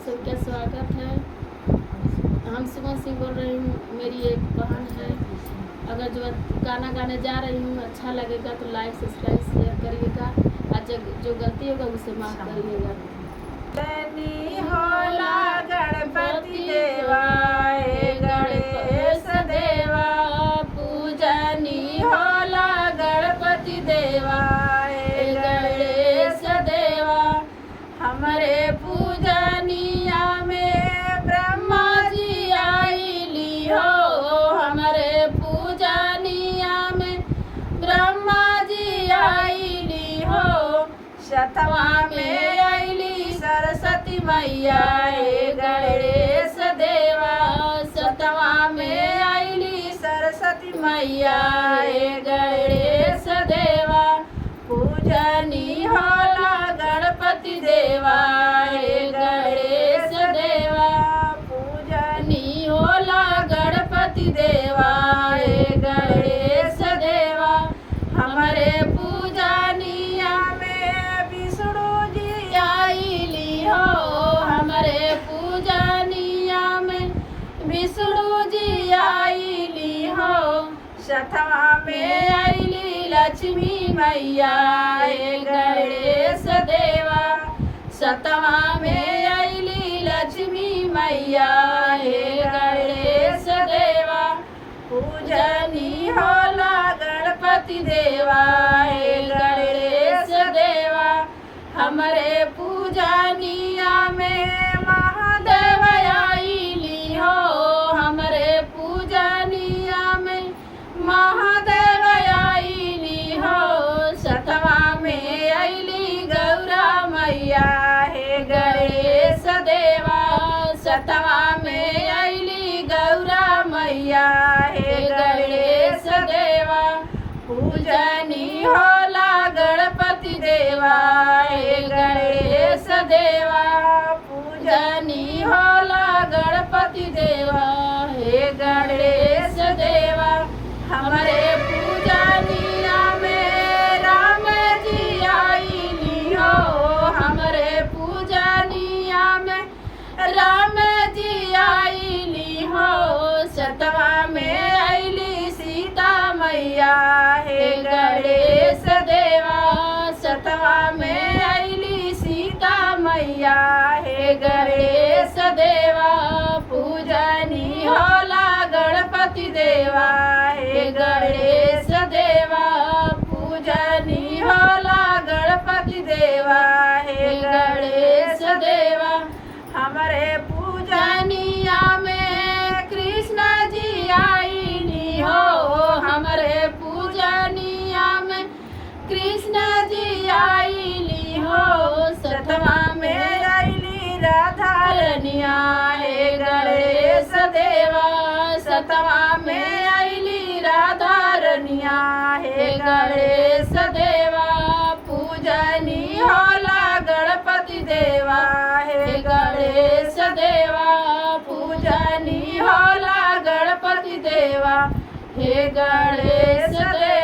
सबका स्वागत है। हम सुमन सिंह बोल रही हूँ। मेरी एक बहन है। अगर जो गाना गाने जा रही हूँ अच्छा लगेगा तो लाइक सब्सक्राइब शेयर करिएगा और जो गलती होगा उसे माफ़ करिएगा। होला गणपति देवा गणेश देवा पूजनी होला गणपति देवा गणेश देवा हमारे पूजनिया में ब्रह्मा जी आईली हो। हमारे पूजनिया में ब्रह्मा जी आईली हो। शतवा में आईली सरस्वती मैया गणेश देवा। शतवा में आईली सरस्वती मैया गणेश देवा पूजनी होला गणपति देवा गणेश देवा पूजनी होला गणपति देवा गणेश देवा हमारे पूजनिया में विष्णु जी आईली हो। हमारे पूजनिया में विष्णु जी आईली हो। शतवा में आईली लक्ष्मी मैया गणेश देवा। शतवा में आईली लक्ष्मी मैया गणेश देवा पूजनी होला गणपति देवा गणेश देवा हमारे पूजनिया में महादेव आईली हो। हमारे पूजनिया में महादेव आईली हो। शतवा में आईली गौरा मैया गणेश देवा। शतवा में आईली गौरा मैया गणेश देवा पूजनी होला गणपति देवा गणेश देवा पूजनी होला गणपति देवा गणेश देवा हमारे पूजनिया में राम जी आईली हो। हमारे पूजनिया में राम जी आईली हो। शतवा में आईली सीता मैया गणेश देवा। शतवा में आईली सीता मैया गणेश देवा पूजनी होला गणपति देवा गणेश देवा पूजनी होला गणपति देवा गणेश देवा हमारे पूजनिया में कृष्ण जी आईली हो। हमारे पूजनिया में कृष्ण जी आईली हो। शतवा में आईली राधा रनिया गणेश देवा। शतवा में आईली राधा रनिया गणेश देवा पूजनी होला गणपति देवा गणेश देवा पूजनी होला गणपति देवा गणेश देवा।